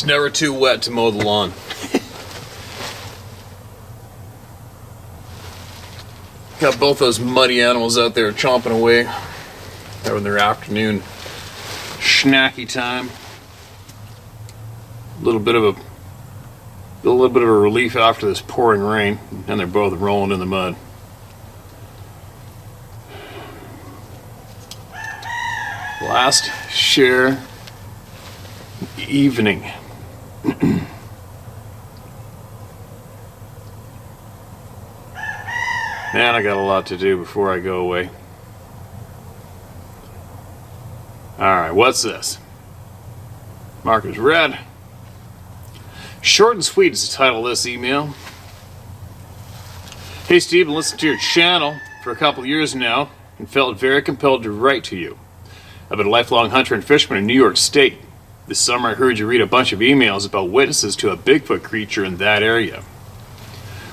It's never too wet to mow the lawn. Got both those muddy animals out there chomping away. Having their afternoon snacky time. A little bit of a relief after this pouring rain, and they're both rolling in the mud. Last share evening. Man, I got a lot to do before I go away. Alright, what's this? Marker's red. Short and sweet is the title of this email. Hey Steve, I've listened to your channel for a couple of years now and felt very compelled to write to you. I've been a lifelong hunter and fisherman in New York State. This summer I heard you read a bunch of emails about witnesses to a Bigfoot creature in that area.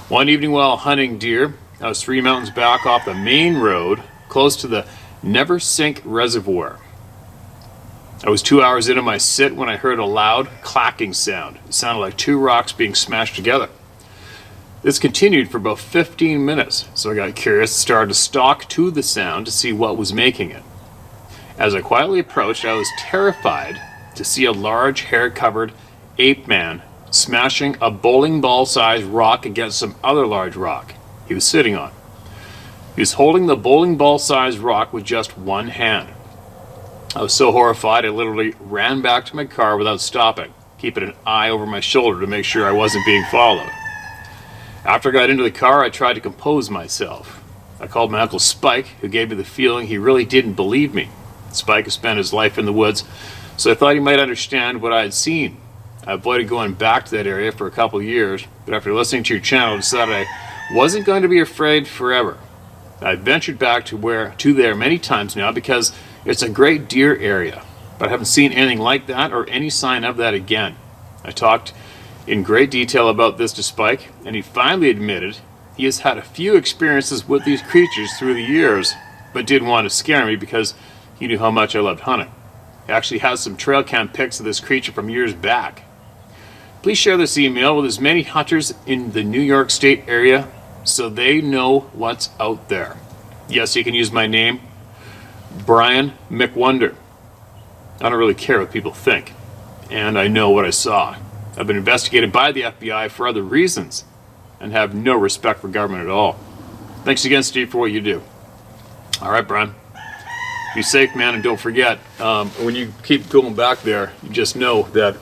One evening while hunting deer, I was 3 mountains back off the main road, close to the Never Sink Reservoir. I was 2 hours into my sit when I heard a loud clacking sound. It sounded like 2 rocks being smashed together. This continued for about 15 minutes, so I got curious and started to stalk to the sound to see what was making it. As I quietly approached, I was terrified to see a large hair-covered ape man smashing a bowling ball-sized rock against some other large rock he was sitting on. He was holding the bowling ball-sized rock with just one hand. I was so horrified I literally ran back to my car without stopping, keeping an eye over my shoulder to make sure I wasn't being followed. After I got into the car, I tried to compose myself. I called my Uncle Spike, who gave me the feeling he really didn't believe me. Spike has spent his life in the woods, so I thought he might understand what I had seen. I avoided going back to that area for a couple of years, but after listening to your channel, I decided I wasn't going to be afraid forever. I've ventured back to there many times now because it's a great deer area, but I haven't seen anything like that or any sign of that again. I talked in great detail about this to Spike, and he finally admitted he has had a few experiences with these creatures through the years, but didn't want to scare me because he knew how much I loved hunting. He actually has some trail cam pics of this creature from years back. Please share this email with as many hunters in the New York State area so they know what's out there. Yes, you can use my name, Brian McWonder. I don't really care what people think, and I know what I saw. I've been investigated by the FBI for other reasons and have no respect for government at all. Thanks again, Steve, for what you do. All right, Brian. Be safe, man, and don't forget, when you keep going back there, you just know that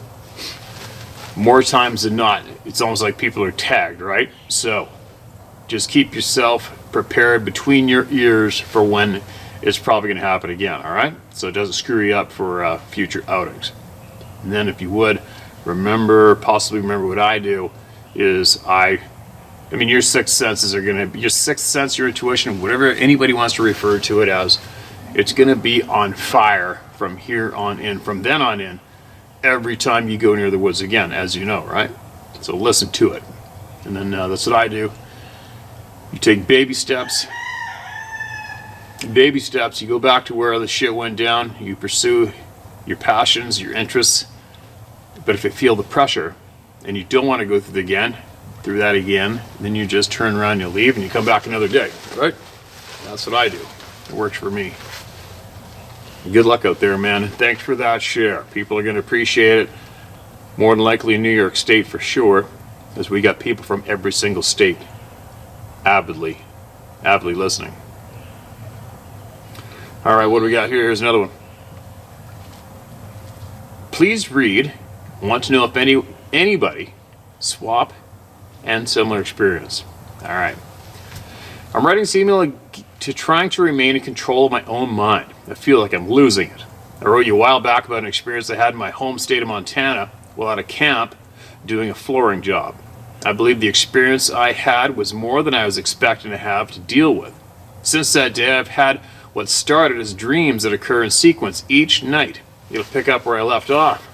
more times than not, it's almost like people are tagged, right? So just keep yourself prepared between your ears for when it's probably going to happen again, all right? So it doesn't screw you up for future outings. And then if you would, possibly remember what I do is I mean, your sixth senses are going to be, your sixth sense, your intuition, whatever anybody wants to refer to it as, it's going to be on fire from here on in, from then on in, every time you go near the woods again, as you know, right? So listen to it. And then that's what I do. You take baby steps. Baby steps, you go back to where the shit went down, you pursue your passions, your interests. But if you feel the pressure and you don't want to go through that again, then you just turn around, you leave, and you come back another day, right? That's what I do. It works for me. Good luck out there, man. Thanks for that share. People are going to appreciate it. More than likely in New York State for sure, as we got people from every single state avidly listening. All right, what do we got here? Here's another one. Please read. Want to know if anybody swap and similar experience. All right. I'm writing this email to trying to remain in control of my own mind. I feel like I'm losing it. I wrote you a while back about an experience I had in my home state of Montana while at a camp doing a flooring job. I believe the experience I had was more than I was expecting to have to deal with. Since that day, I've had what started as dreams that occur in sequence each night. It'll pick up where I left off.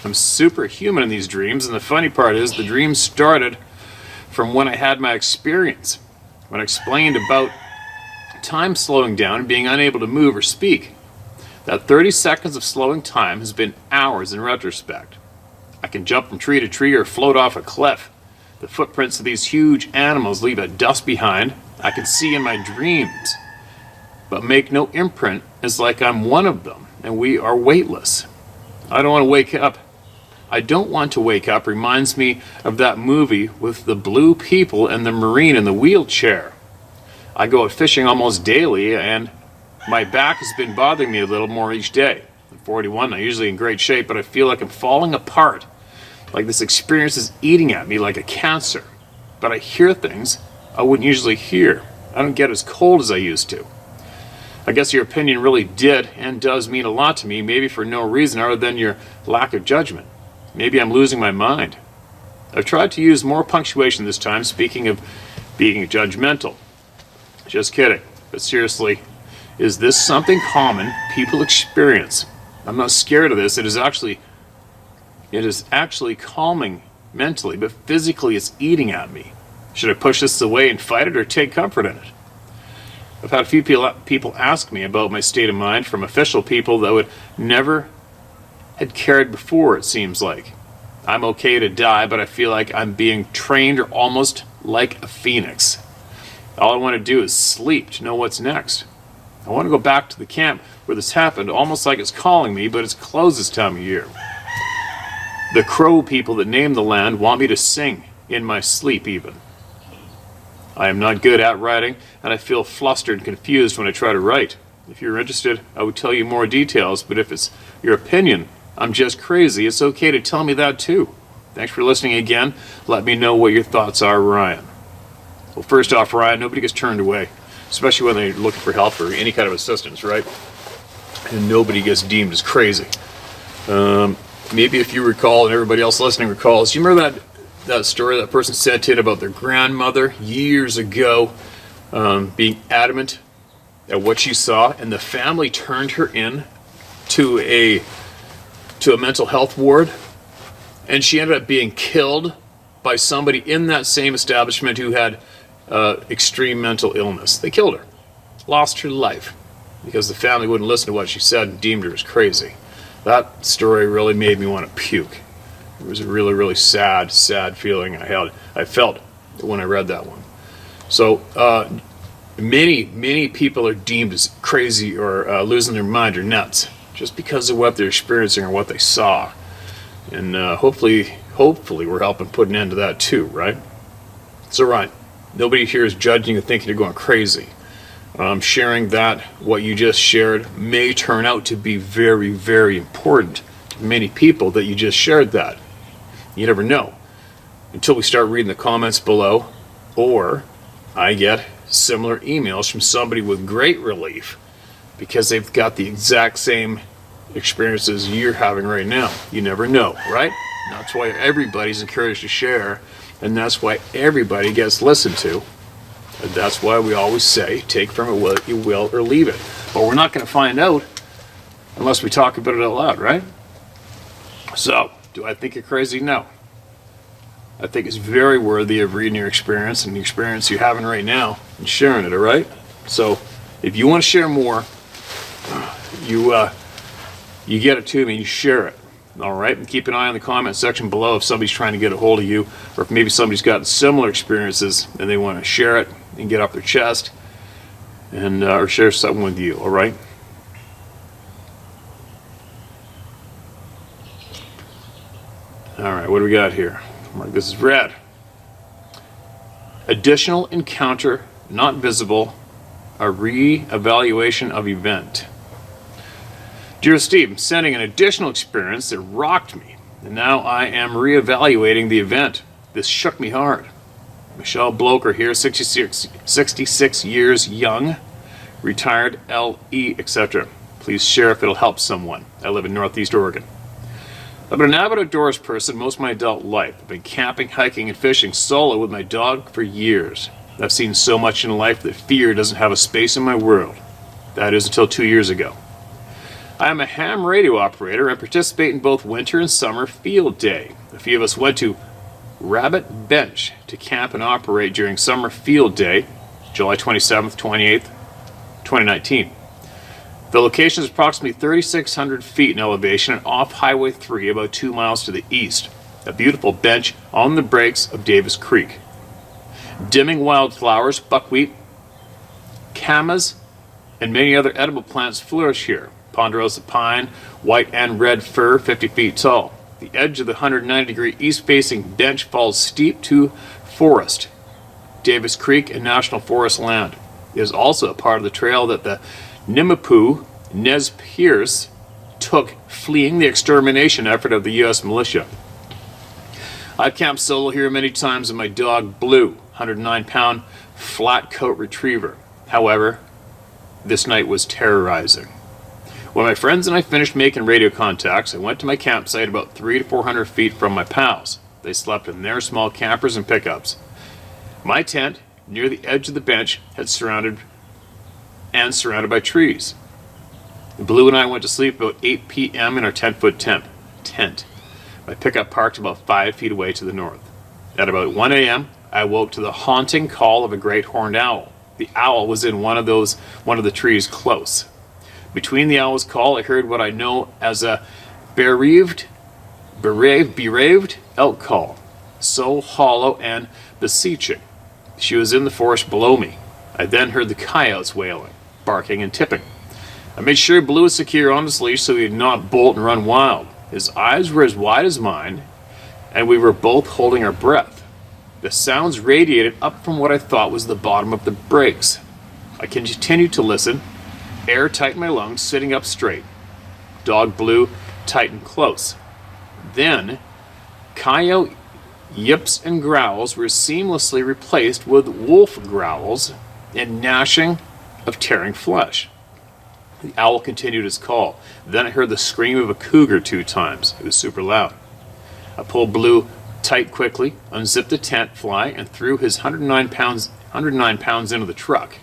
I'm superhuman in these dreams, and the funny part is the dreams started from when I had my experience, when I explained about time slowing down and being unable to move or speak. That 30 seconds of slowing time has been hours in retrospect. I can jump from tree to tree or float off a cliff. The footprints of these huge animals leave a dust behind I can see in my dreams, but make no imprint as like I'm one of them and we are weightless. I don't want to wake up. I don't want to wake up reminds me of that movie with the blue people and the Marine in the wheelchair. I go out fishing almost daily and my back has been bothering me a little more each day. I'm 41, I'm usually in great shape, but I feel like I'm falling apart. Like this experience is eating at me like a cancer. But I hear things I wouldn't usually hear. I don't get as cold as I used to. I guess your opinion really did and does mean a lot to me, maybe for no reason other than your lack of judgment. Maybe I'm losing my mind. I've tried to use more punctuation this time, speaking of being judgmental. Just kidding. But seriously, is this something common people experience? I'm not scared of this. It is actually calming mentally, but physically it's eating at me. Should I push this away and fight it or take comfort in it? I've had a few people ask me about my state of mind from official people that would never had cared before, it seems like. I'm okay to die, but I feel like I'm being trained or almost like a phoenix. All I want to do is sleep to know what's next. I want to go back to the camp where this happened, almost like it's calling me, but it's closed this time of year. The Crow people that name the land want me to sing in my sleep even. I am not good at writing, and I feel flustered and confused when I try to write. If you're interested, I would tell you more details, but if it's your opinion I'm just crazy, it's okay to tell me that too. Thanks for listening again. Let me know what your thoughts are, Ryan. Well, first off, Ryan, nobody gets turned away, especially when they're looking for help or any kind of assistance, right? And nobody gets deemed as crazy. Maybe if you recall, and everybody else listening recalls, you remember that story that person sent in about their grandmother years ago being adamant at what she saw, and the family turned her in to a mental health ward, and she ended up being killed by somebody in that same establishment who had extreme mental illness. They killed her, lost her life, because the family wouldn't listen to what she said and deemed her as crazy. That story really made me want to puke. It was a really, really sad feeling I felt when I read that one. So many people are deemed as crazy or losing their mind or nuts just because of what they're experiencing or what they saw. And hopefully we're helping put an end to that too, right? So, Ryan, nobody here is judging you, thinking you're going crazy. Sharing that what you just shared may turn out to be very, very important to many people that you just shared that. You never know until we start reading the comments below, or I get similar emails from somebody with great relief because they've got the exact same experiences you're having right now. You never know, right? That's why everybody's encouraged to share, and that's why everybody gets listened to. And that's why we always say, take from it what you will or leave it. But we're not going to find out unless we talk about it out loud, right? So, do I think you're crazy? No. I think it's very worthy of reading your experience and the experience you're having right now and sharing it, all right? So, if you want to share more, you get it to me, you share it, all right? And keep an eye on the comment section below if somebody's trying to get a hold of you, or if maybe somebody's got similar experiences and they want to share it and get off their chest, and or share something with you, all right? All right, what do we got here? Mark, this is red. Additional encounter not visible, a re-evaluation of event. Dear Steve, I'm sending an additional experience that rocked me, and now I am re-evaluating the event. This shook me hard. Michelle Bloker here, 66 years young, retired, LE, etc. Please share if it'll help someone. I live in Northeast Oregon. I've been an avid outdoors person most of my adult life. I've been camping, hiking, and fishing solo with my dog for years. I've seen so much in life that fear doesn't have a space in my world. That is until 2 years ago. I am a ham radio operator and participate in both winter and summer field day. A few of us went to Rabbit Bench to camp and operate during summer field day, July 27th, 28th, 2019. The location is approximately 3,600 feet in elevation and off Highway 3, about 2 miles to the east. a beautiful bench on the breaks of Davis Creek. Dimming wildflowers, buckwheat, camas, and many other edible plants flourish here. Ponderosa pine, white and red fir, 50 feet tall. The edge of the 190-degree east-facing bench falls steep to forest, Davis Creek, and National Forest land. It is also a part of the trail that the Nimiipuu Nez Perce took fleeing the extermination effort of the U.S. militia. I've camped solo here many times with my dog Blue, 109-pound flat coat retriever. However, this night was terrorizing. When my friends and I finished making radio contacts, I went to my campsite about 300 to 400 feet from my pals. They slept in their small campers and pickups. My tent, near the edge of the bench, had surrounded by trees. Blue and I went to sleep about 8 p.m. in our 10-foot tent. My pickup parked about 5 feet away to the north. At about 1 a.m., I woke to the haunting call of a great horned owl. The owl was in one of the trees close. Between the owl's call, I heard what I know as a bereaved elk call, so hollow and beseeching. She was in the forest below me. I then heard the coyotes wailing, barking, and tipping. I made sure Blue was secure on his leash so he did not bolt and run wild. His eyes were as wide as mine, and we were both holding our breath. The sounds radiated up from what I thought was the bottom of the breaks. I continued to listen, air tight in my lungs, sitting up straight. Dog Blue tightened close. Then, coyote yips and growls were seamlessly replaced with wolf growls and gnashing of tearing flesh. The owl continued his call. Then I heard the scream of a cougar 2 times. It was super loud. I pulled Blue tight quickly, unzipped the tent fly, and threw his 109 pounds into the truck.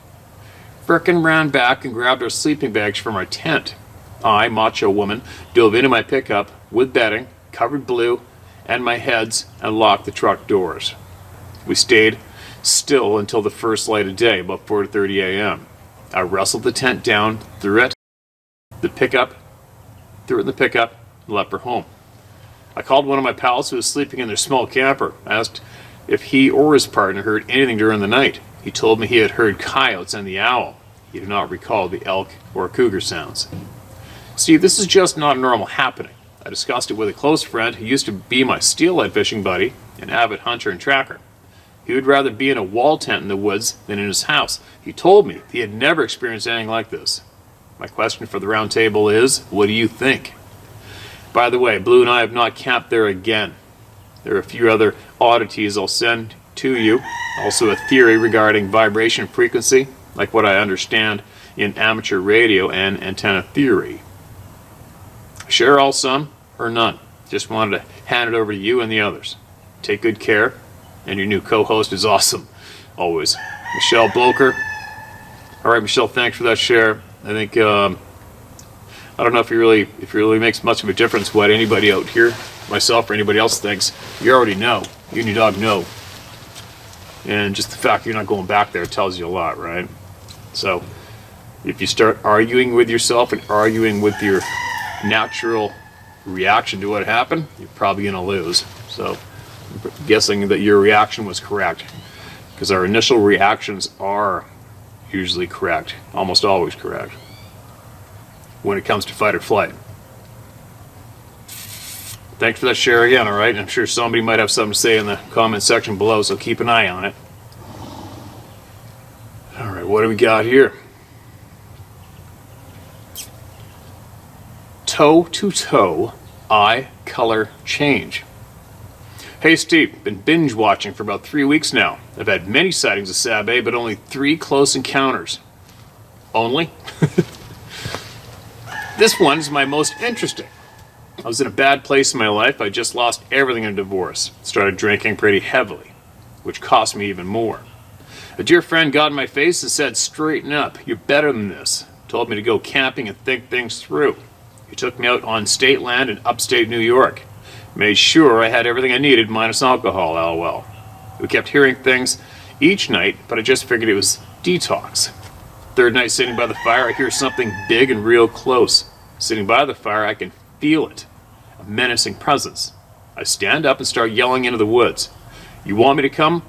Birkin ran back and grabbed our sleeping bags from our tent. I, Macho Woman, dove into my pickup with bedding, covered Blue and my heads, and locked the truck doors. We stayed still until the first light of day, about 4:30 a.m. I wrestled the tent down, threw it in the pickup, and left for home. I called one of my pals who was sleeping in their small camper. I asked if he or his partner heard anything during the night. He told me he had heard coyotes and the owl. He did not recall the elk or cougar sounds. Steve, this is just not a normal happening. I discussed it with a close friend who used to be my steelhead fishing buddy, an avid hunter and tracker. He would rather be in a wall tent in the woods than in his house. He told me he had never experienced anything like this. My question for the round table is, what do you think? By the way, Blue and I have not camped there again. There are a few other oddities I'll send to you. Also a theory regarding vibration frequency, like what I understand in amateur radio and antenna theory. Share all, some, or none. Just wanted to hand it over to you and the others. Take good care, and your new co-host is awesome, always. Michelle Bloker. All right, Michelle, thanks for that share. I think I don't know if it really makes much of a difference what anybody out here, myself or anybody else thinks. You already know. You and your dog know. And just the fact you're not going back there tells you a lot, right? So if you start arguing with yourself and arguing with your natural reaction to what happened, you're probably going to lose. So I'm guessing that your reaction was correct, because our initial reactions are usually correct, almost always correct, when it comes to fight or flight. Thanks for that share again, all right? I'm sure somebody might have something to say in the comment section below, so keep an eye on it. All right, what do we got here? Toe to toe, eye color change. Hey Steve, been binge watching for about 3 weeks now. I've had many sightings of Sabe, but only 3 close encounters. Only? This one is my most interesting. I was in a bad place in my life. I just lost everything in a divorce. Started drinking pretty heavily, which cost me even more. A dear friend got in my face and said, "Straighten up, you're better than this." Told me to go camping and think things through. He took me out on state land in upstate New York. Made sure I had everything I needed minus alcohol, lol. We kept hearing things each night, but I just figured it was detox. Third night sitting by the fire, I hear something big and real close. Sitting by the fire, I can feel it. A menacing presence. I stand up and start yelling into the woods. You want me to come?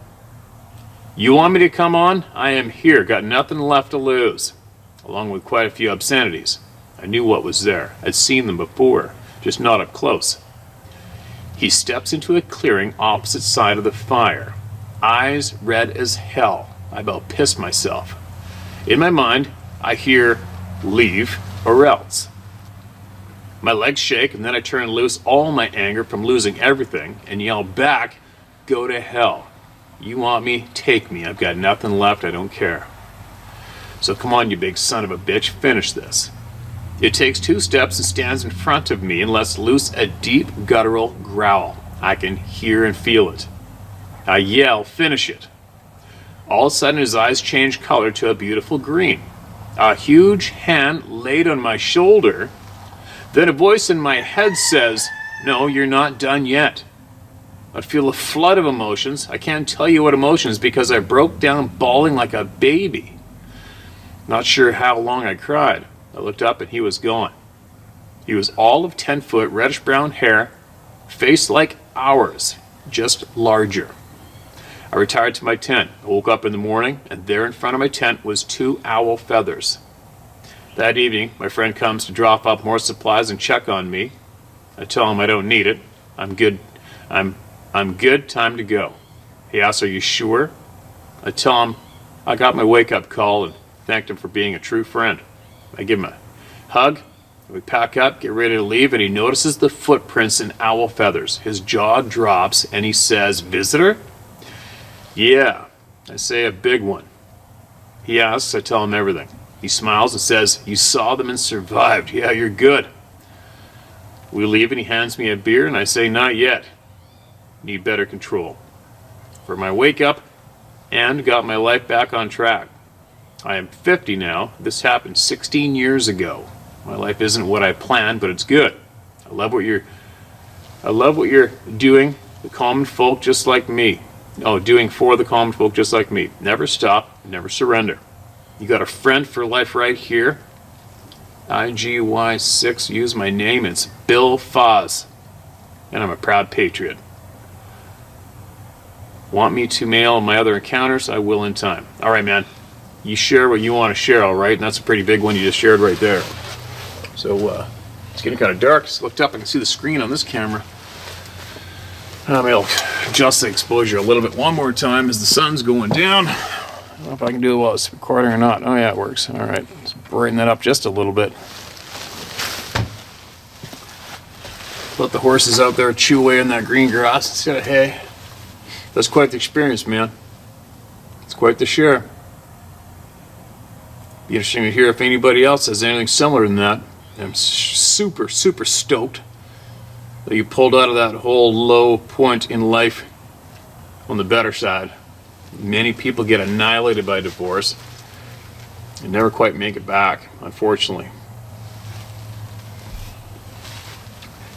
You want me to come on? I am here, got nothing left to lose. Along with quite a few obscenities. I knew what was there. I'd seen them before, just not up close. He steps into a clearing opposite side of the fire. Eyes red as hell. I about pissed myself. In my mind, I hear, leave or else. My legs shake and then I turn loose all my anger from losing everything and yell back, go to hell. You want me? Take me. I've got nothing left. I don't care. So come on, you big son of a bitch, finish this. It takes 2 steps and stands in front of me and lets loose a deep guttural growl. I can hear and feel it. I yell, finish it. All of a sudden his eyes change color to a beautiful green. A huge hand laid on my shoulder. Then a voice in my head says, no, you're not done yet. I feel a flood of emotions. I can't tell you what emotions because I broke down bawling like a baby. Not sure how long I cried. I looked up and he was gone. He was all of 10 foot, reddish brown hair, face like ours, just larger. I retired to my tent. I woke up in the morning and there in front of my tent was 2 owl feathers. That evening, my friend comes to drop off more supplies and check on me. I tell him I don't need it. I'm good. I'm good. Time to go. He asks, are you sure? I tell him I got my wake-up call and thanked him for being a true friend. I give him a hug. We pack up, get ready to leave, and he notices the footprints in owl feathers. His jaw drops and he says, visitor? Yeah. I say a big one. He asks, I tell him everything. He smiles and says, you saw them and survived. Yeah, you're good. We leave and he hands me a beer and I say, not yet. Need better control. For my wake up and got my life back on track. I am 50 now. This happened 16 years ago. My life isn't what I planned, but it's good. I love what you're doing. The common folk just like me. Oh, doing for the common folk just like me. Never stop, never surrender. You got a friend for life right here. IGY6, use my name. It's Bill Foz. And I'm a proud patriot. Want me to mail my other encounters? I will in time. All right, man. You share what you want to share, all right? And that's a pretty big one you just shared right there. So it's getting kind of dark. Just looked up. I can see the screen on this camera. Maybe I'll adjust the exposure a little bit one more time as the sun's going down. I don't know if I can do it while it's recording or not. Oh, yeah, it works. All right. Let's brighten that up just a little bit. Let the horses out there chew away in that green grass instead of hay. That's quite the experience, man. It's quite the share. Be interesting to hear if anybody else has anything similar than that. I'm super, super stoked that you pulled out of that whole low point in life on the better side. Many people get annihilated by divorce and never quite make it back, unfortunately.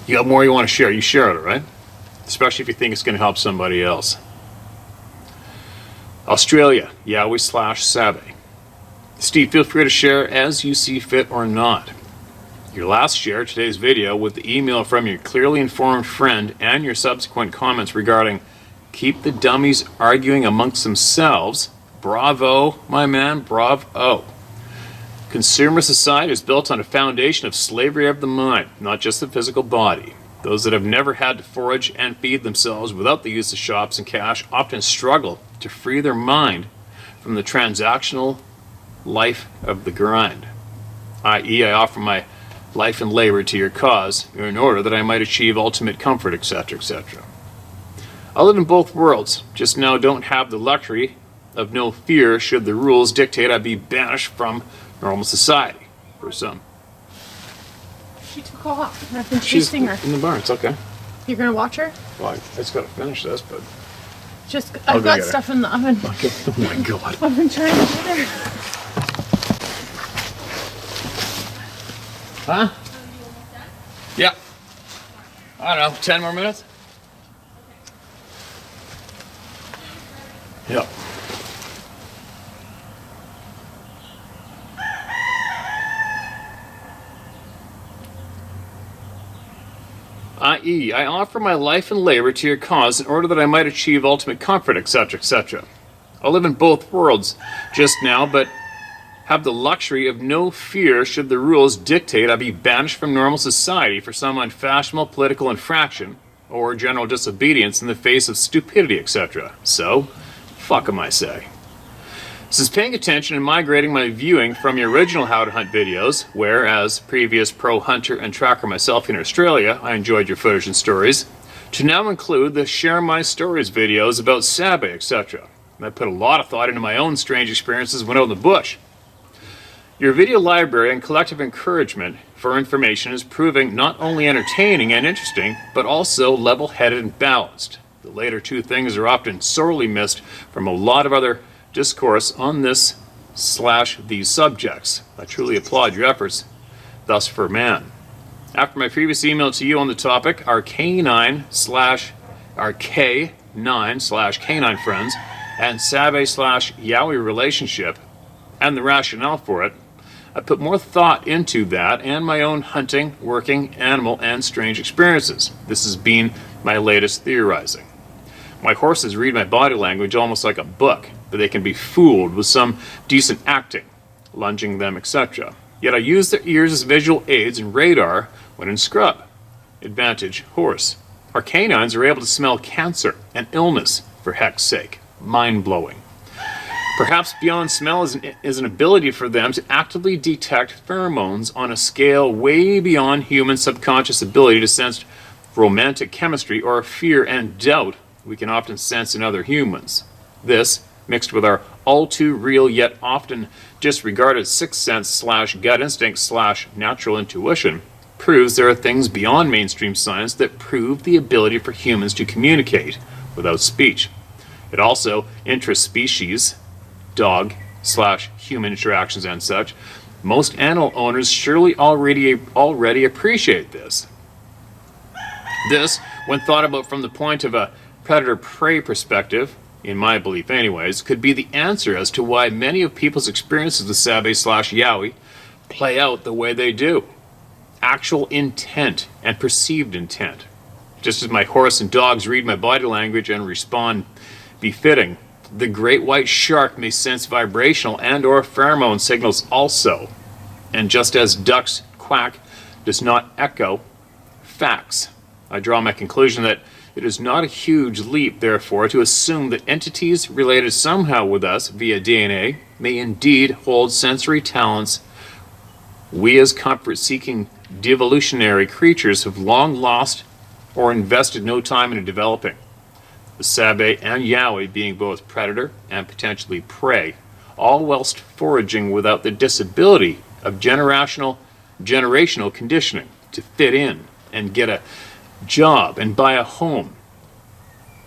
You got more you want to share, you share it, right? Especially if you think it's going to help somebody else. Australia, Yowie/Sabe. Steve, feel free to share as you see fit or not. Your last share, today's video, with the email from your clearly informed friend and your subsequent comments regarding keep the dummies arguing amongst themselves. Bravo, my man, bravo. Consumer society is built on a foundation of slavery of the mind, not just the physical body. Those that have never had to forage and feed themselves without the use of shops and cash often struggle to free their mind from the transactional life of the grind, i.e. I offer my life and labor to your cause in order that I might achieve ultimate comfort, etc., etc. I live in both worlds, just now don't have the luxury of no fear should the rules dictate I be banished from normal society, for some. She took off. I've been chasing her. In the barn, it's okay. You're gonna watch her? Well, I just gotta finish this, but... Just, I've got stuff in the oven. Oh my god. I've been trying to get her. Huh? Yeah. I don't know, 10 more minutes? Yep. i.e., I offer my life and labor to your cause in order that I might achieve ultimate comfort, etc., etc. I live in both worlds just now, but have the luxury of no fear should the rules dictate I be banished from normal society for some unfashionable political infraction or general disobedience in the face of stupidity, etc. So, fuck 'em, I say. Since paying attention and migrating my viewing from your original How to Hunt videos, where, as previous pro hunter and tracker myself in Australia, I enjoyed your footage and stories, to now include the Share My Stories videos about Sabe, etc. I put a lot of thought into my own strange experiences when out in the bush. Your video library and collective encouragement for information is proving not only entertaining and interesting, but also level-headed and balanced. The later two things are often sorely missed from a lot of other discourse on this/these subjects. I truly applaud your efforts thus for man. After my previous email to you on the topic, our K9/Canine friends and Sabe/Yowie relationship and the rationale for it, I put more thought into that and my own hunting, working, animal, and strange experiences. This has been my latest theorizing. My horses read my body language almost like a book, but they can be fooled with some decent acting, lunging them, etc. Yet I use their ears as visual aids and radar when in scrub. Advantage horse. Our canines are able to smell cancer and illness, for heck's sake. Mind-blowing. Perhaps beyond smell is an ability for them to actively detect pheromones on a scale way beyond human subconscious ability to sense romantic chemistry or fear and doubt we can often sense in other humans. This, mixed with our all-too-real yet often disregarded sixth sense/gut instinct/natural intuition, proves there are things beyond mainstream science that prove the ability for humans to communicate without speech. It also interspecies, dog/human interactions and such. Most animal owners surely already appreciate this. This, when thought about from the point of a predator-prey perspective, in my belief anyways, could be the answer as to why many of people's experiences with Sabe/Yowie play out the way they do. Actual intent and perceived intent. Just as my horse and dogs read my body language and respond befitting, the great white shark may sense vibrational and or pheromone signals also. And just as ducks quack does not echo facts, I draw my conclusion that it is not a huge leap, therefore, to assume that entities related somehow with us via DNA may indeed hold sensory talents we as comfort-seeking devolutionary creatures have long lost or invested no time in developing. The Sabe and Yowie being both predator and potentially prey, all whilst foraging without the disability of generational conditioning to fit in and get a job and buy a home.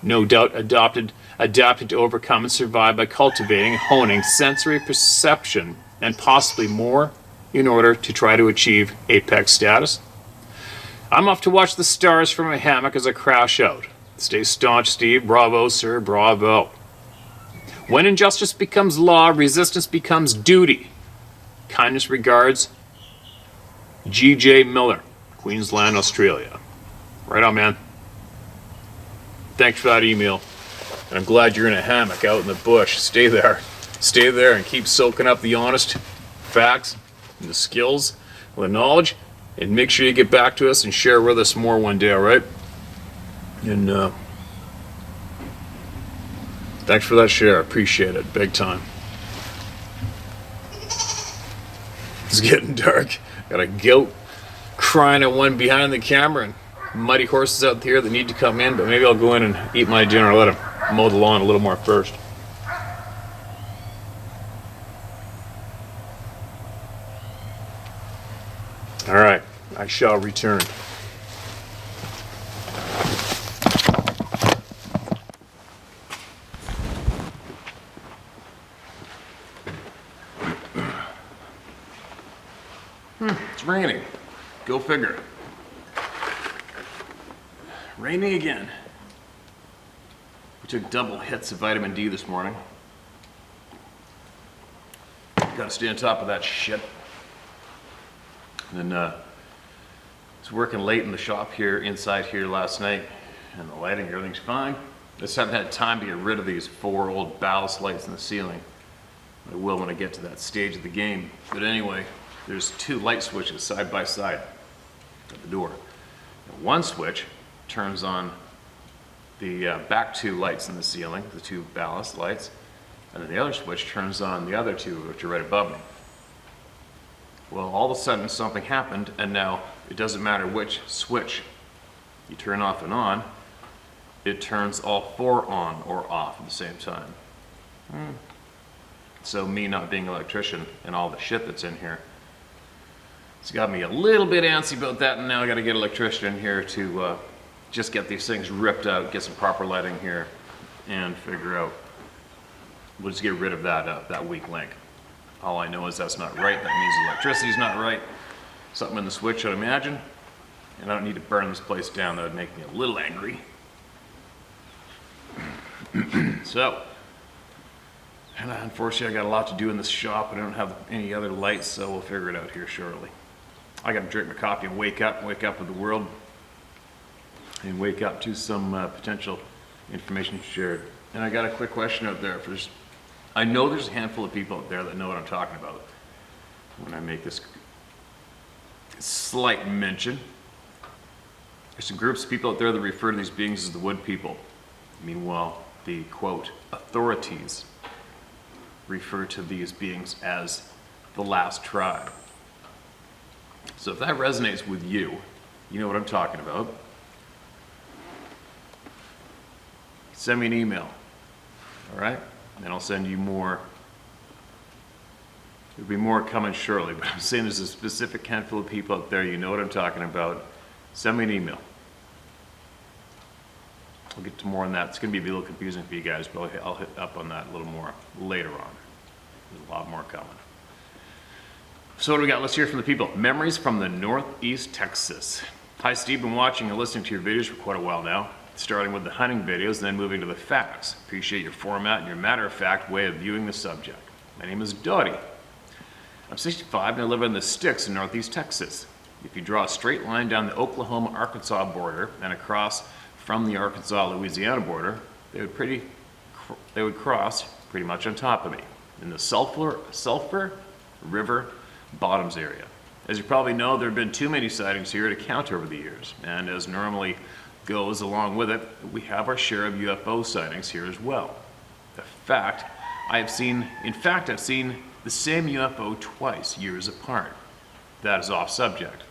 No doubt adapted to overcome and survive by cultivating and honing sensory perception and possibly more in order to try to achieve apex status. I'm off to watch the stars from a hammock as I crash out. Stay staunch, Steve. Bravo, sir. Bravo. When injustice becomes law, resistance becomes duty. Kindness regards, G.J. Miller, Queensland, Australia. Right on, man. Thanks for that email. And I'm glad you're in a hammock out in the bush. Stay there. Stay there and keep soaking up the honest facts and the skills and the knowledge. And make sure you get back to us and share with us more one day, all right? And thanks for that share. I appreciate it. Big time. It's getting dark. Got a goat crying at one behind the camera and muddy horses out here that need to come in, but maybe I'll go in and eat my dinner. Let them mow the lawn a little more first. All right, I shall return. It's raining. Go figure. Raining again. We took double hits of vitamin D this morning. Gotta stay on top of that shit. And then was working late in the shop here, inside here last night, and the lighting, everything's fine. I just haven't had time to get rid of these 4 old ballast lights in the ceiling. I will when I get to that stage of the game. But anyway, there's 2 light switches side by side at the door. And one switch turns on the back 2 lights in the ceiling, the 2 ballast lights, and then the other switch turns on the other 2, which are right above me. Well, all of a sudden something happened, and now it doesn't matter which switch you turn off and on, it turns all 4 on or off at the same time. So me not being an electrician and all the shit that's in here, it's got me a little bit antsy about that, and now I gotta get an electrician in here to just get these things ripped out, get some proper lighting here, and figure out, we'll just get rid of that weak link. All I know is that's not right. That means the electricity's not right. Something in the switch, I'd imagine. And I don't need to burn this place down. That would make me a little angry. So, and unfortunately I got a lot to do in this shop. I don't have any other lights, so we'll figure it out here shortly. I gotta drink my coffee and wake up with the world, and wake up to some potential information shared. And I got a quick question out there. I know there's a handful of people out there that know what I'm talking about when I make this slight mention. There's some groups of people out there that refer to these beings as the wood people. Meanwhile, the quote, authorities refer to these beings as the last tribe. So if that resonates with you, you know what I'm talking about. Send me an email, all right? And I'll send you more. There'll be more coming shortly, but I'm saying there's a specific handful of people out there, you know what I'm talking about. Send me an email. I'll get to more on that. It's going to be a little confusing for you guys, but I'll hit up on that a little more later on. There's a lot more coming. So what do we got? Let's hear from the people. Memories from the Northeast Texas. Hi Steve, been watching and listening to your videos for quite a while now. Starting with the hunting videos, then moving to the facts. Appreciate your format and your matter-of-fact way of viewing the subject. My name is Dottie. I'm 65 and I live in the sticks in Northeast Texas. If you draw a straight line down the Oklahoma-Arkansas border and across from the Arkansas-Louisiana border, they would cross pretty much on top of me in the Sulphur River bottoms area. As you probably know, there have been too many sightings here to count over the years, and as normally goes along with it, we have our share of UFO sightings here as well. In fact, I've seen the same UFO twice, years apart. That is off subject.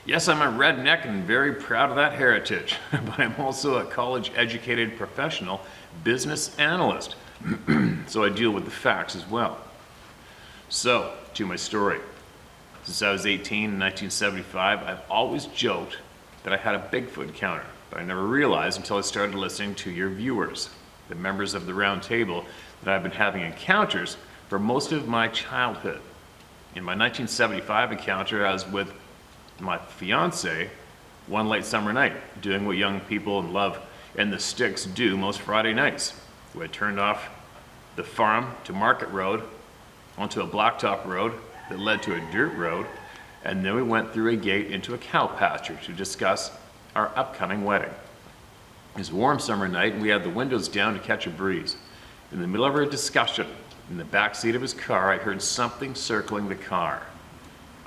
Yes, I'm a redneck and very proud of that heritage, but I'm also a college-educated professional business analyst, so I deal with the facts as well. So, to my story. Since I was 18 in 1975, I've always joked that I had a Bigfoot encounter, but I never realized until I started listening to your viewers, the members of the round table, that I've been having encounters for most of my childhood. In my 1975 encounter, I was with my fiance one late summer night, doing what young people in love in the sticks do most Friday nights. We had turned off the farm to Market Road onto a blacktop road that led to a dirt road, and then we went through a gate into a cow pasture to discuss our upcoming wedding. It was a warm summer night and we had the windows down to catch a breeze. In the middle of our discussion, in the back seat of his car, I heard something circling the car.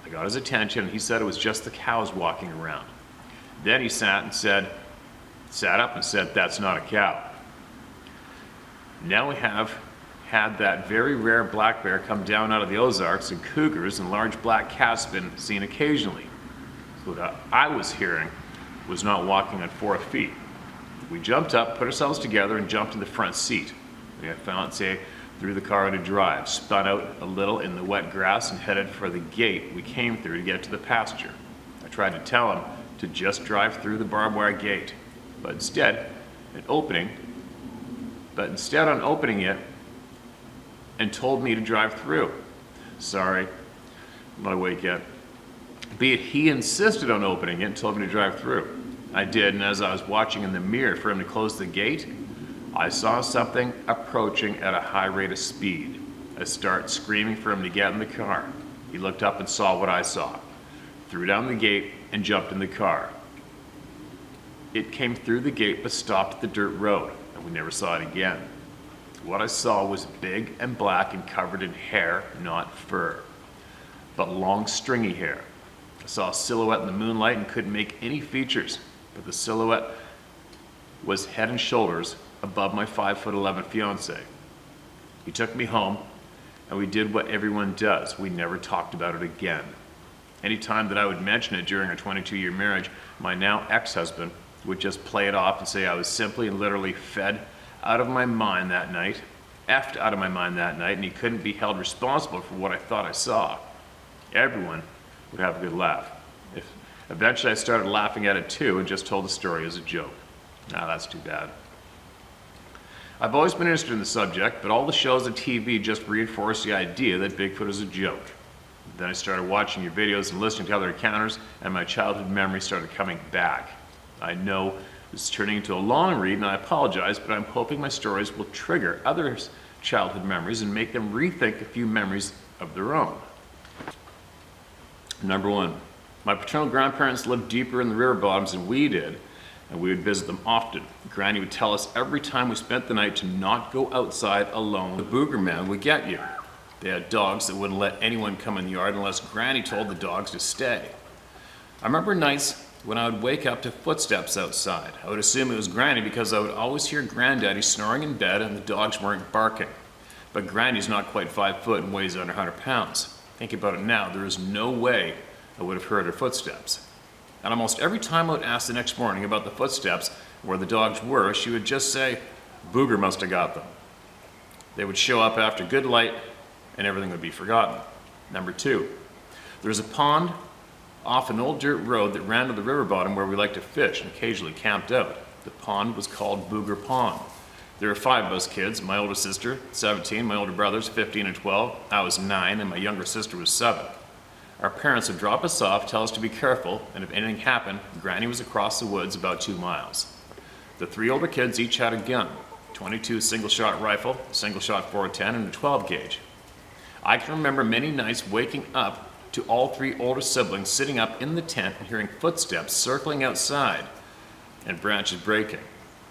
I got his attention and he said it was just the cows walking around. Then he sat up and said, "That's not a cow." Now we have had that very rare black bear come down out of the Ozarks, and cougars and large black cats been seen occasionally. So what I was hearing was not walking on 4 feet. We jumped up, put ourselves together, and jumped in the front seat. My fiance threw the car into drive, spun out a little in the wet grass, and headed for the gate we came through to get to the pasture. I tried to tell him to just drive through the barbed wire gate, but instead on opening it, and told me to drive through. Sorry, I'm not awake yet. Be it he insisted on opening it and told me to drive through. I did, and as I was watching in the mirror for him to close the gate, I saw something approaching at a high rate of speed. I started screaming for him to get in the car. He looked up and saw what I saw. threw down the gate, and jumped in the car. It came through the gate but stopped at the dirt road, and we never saw it again. What I saw was big and black and covered in hair, not fur, but long stringy hair. I saw a silhouette in the moonlight and couldn't make any features, but the silhouette was head and shoulders above my 5'11" fiance. He took me home, and we did what everyone does. We never talked about it again. Anytime that I would mention it during our 22-year marriage, my now ex-husband would just play it off and say I was simply and literally effed out of my mind that night, and he couldn't be held responsible for what I thought I saw. Everyone would have a good laugh. Eventually I started laughing at it too and just told the story as a joke. Now that's too bad. I've always been interested in the subject, but all the shows on TV just reinforced the idea that Bigfoot is a joke. Then I started watching your videos and listening to other encounters, and my childhood memories started coming back. I know this is turning into a long read, and I apologize, but I'm hoping my stories will trigger others' childhood memories and make them rethink a few memories of their own. Number 1, my paternal grandparents lived deeper in the river bottoms than we did, and we would visit them often. Granny would tell us every time we spent the night to not go outside alone. The Booger Man would get you. They had dogs that wouldn't let anyone come in the yard unless Granny told the dogs to stay. I remember nights when I would wake up to footsteps outside. I would assume it was Granny because I would always hear Granddaddy snoring in bed and the dogs weren't barking. But Granny's not quite 5 foot and weighs under 100 pounds. Thinking about it now, there is no way I would have heard her footsteps. And almost every time I would ask the next morning about the footsteps, where the dogs were, she would just say, Booger must have got them. They would show up after good light and everything would be forgotten. Number 2, there was a pond off an old dirt road that ran to the river bottom where we liked to fish and occasionally camped out. The pond was called Booger Pond. There were 5 of us kids, my older sister, 17, my older brothers, 15 and 12, I was 9, and my younger sister was 7. Our parents would drop us off, tell us to be careful, and if anything happened, Granny was across the woods about 2 miles. The 3 older kids each had a gun, 22 single-shot rifle, single-shot 410, and a 12 gauge. I can remember many nights waking up to all 3 older siblings sitting up in the tent and hearing footsteps circling outside and branches breaking.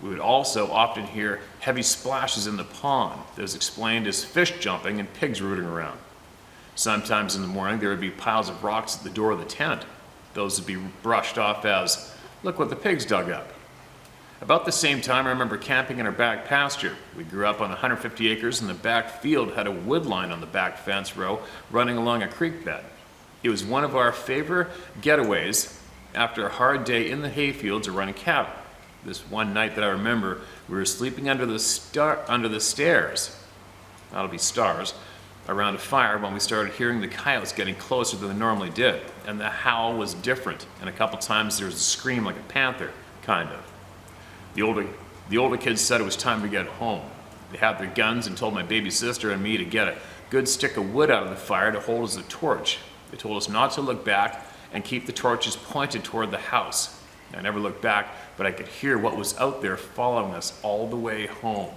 We would also often hear heavy splashes in the pond that was explained as fish jumping and pigs rooting around. Sometimes in the morning there would be piles of rocks at the door of the tent. Those would be brushed off as, look what the pigs dug up. About the same time I remember camping in our back pasture. We grew up on 150 acres and the back field had a wood line on the back fence row running along a creek bed. It was one of our favorite getaways after a hard day in the hayfields or running cattle. This one night that I remember, we were sleeping under the stairs, that'll be stars, around a fire when we started hearing the coyotes getting closer than they normally did. And the howl was different, and a couple times there was a scream like a panther, kind of. The older kids said it was time to get home. They had their guns and told my baby sister and me to get a good stick of wood out of the fire to hold as a torch. They told us not to look back and keep the torches pointed toward the house. I never looked back, but I could hear what was out there following us all the way home.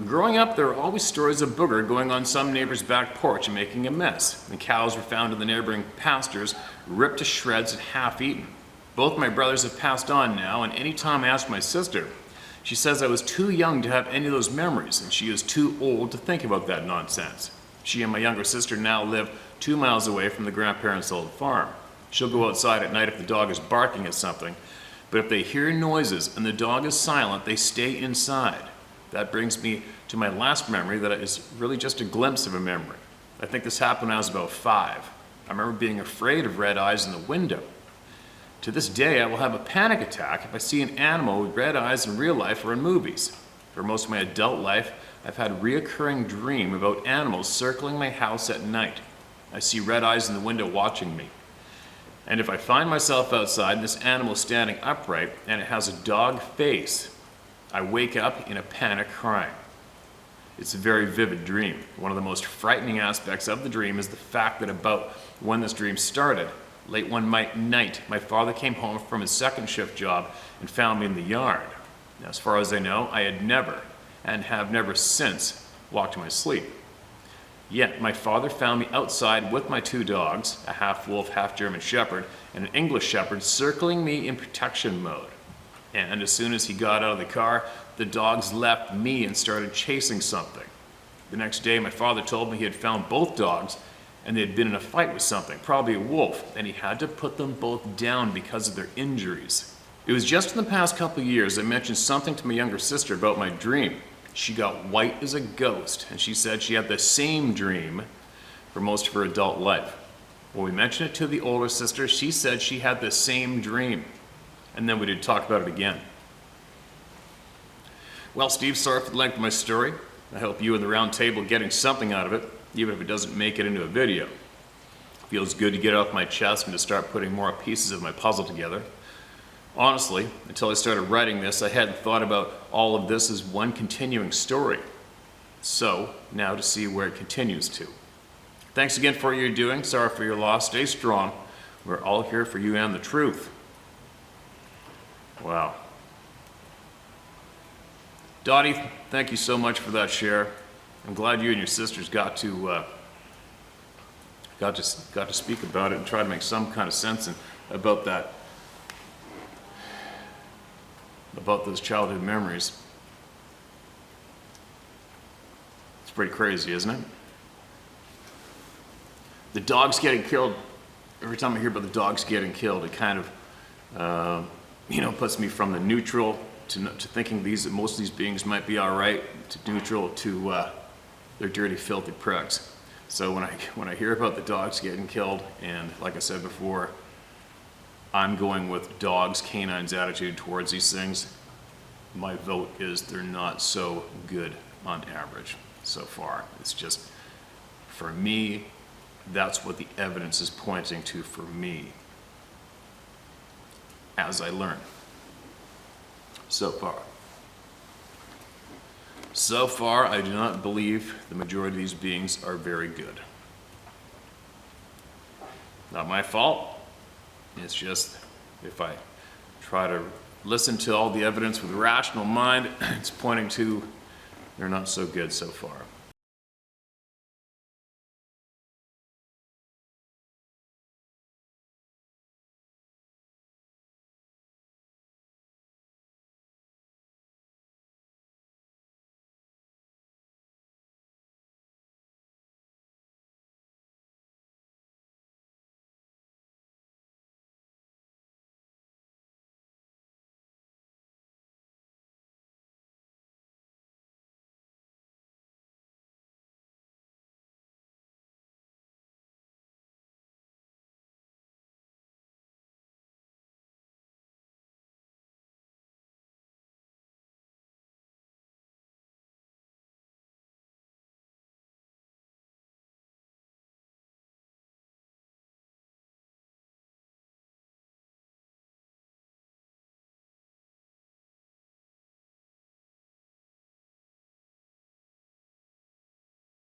Growing up, there were always stories of Booger going on some neighbor's back porch and making a mess. The cows were found in the neighboring pastures, ripped to shreds and half eaten. Both my brothers have passed on now, and any time I ask my sister, she says I was too young to have any of those memories, and she is too old to think about that nonsense. She and my younger sister now live 2 miles away from the grandparents' old farm. She'll go outside at night if the dog is barking at something, but if they hear noises and the dog is silent, they stay inside. That brings me to my last memory that is really just a glimpse of a memory. I think this happened when I was about 5. I remember being afraid of red eyes in the window. To this day, I will have a panic attack if I see an animal with red eyes in real life or in movies. For most of my adult life, I've had a reoccurring dream about animals circling my house at night. I see red eyes in the window watching me. And if I find myself outside and this animal is standing upright and it has a dog face, I wake up in a panic crying. It's a very vivid dream. One of the most frightening aspects of the dream is the fact that about when this dream started, late one night, my father came home from his second shift job and found me in the yard. Now, as far as I know, I had never and have never since walked in my sleep. Yet my father found me outside with my 2 dogs, a half wolf, half German shepherd, and an English shepherd, circling me in protection mode. And as soon as he got out of the car, the dogs left me and started chasing something. The next day, my father told me he had found both dogs and they had been in a fight with something, probably a wolf, and he had to put them both down because of their injuries. It was just in the past couple of years I mentioned something to my younger sister about my dream. She got white as a ghost, and she said she had the same dream for most of her adult life. When we mentioned it to the older sister, she said she had the same dream, and then we did talk about it again. Well, Steve, sorry for the length of my story. I hope you and the round table are getting something out of it, even if it doesn't make it into a video. It feels good to get it off my chest and to start putting more pieces of my puzzle together. Honestly, until I started writing this, I hadn't thought about all of this as one continuing story. So, now to see where it continues to. Thanks again for what you're doing. Sorry for your loss. Stay strong. We're all here for you and the truth. Wow. Dottie, thank you so much for that share. I'm glad you and your sisters got to speak about it and try to make some kind of sense about those childhood memories. It's pretty crazy, isn't it? The dogs getting killed. Every time I hear about the dogs getting killed, it kind of puts me from the neutral to thinking most of these beings might be all right, to neutral to they're dirty, filthy pricks. So when I hear about the dogs getting killed, and like I said before, I'm going with dogs, canines' attitude towards these things. My vote is they're not so good on average so far. It's just, for me, that's what the evidence is pointing to for me as I learn. So far, I do not believe the majority of these beings are very good. Not my fault. It's just, if I try to listen to all the evidence with a rational mind, it's pointing to they're not so good so far.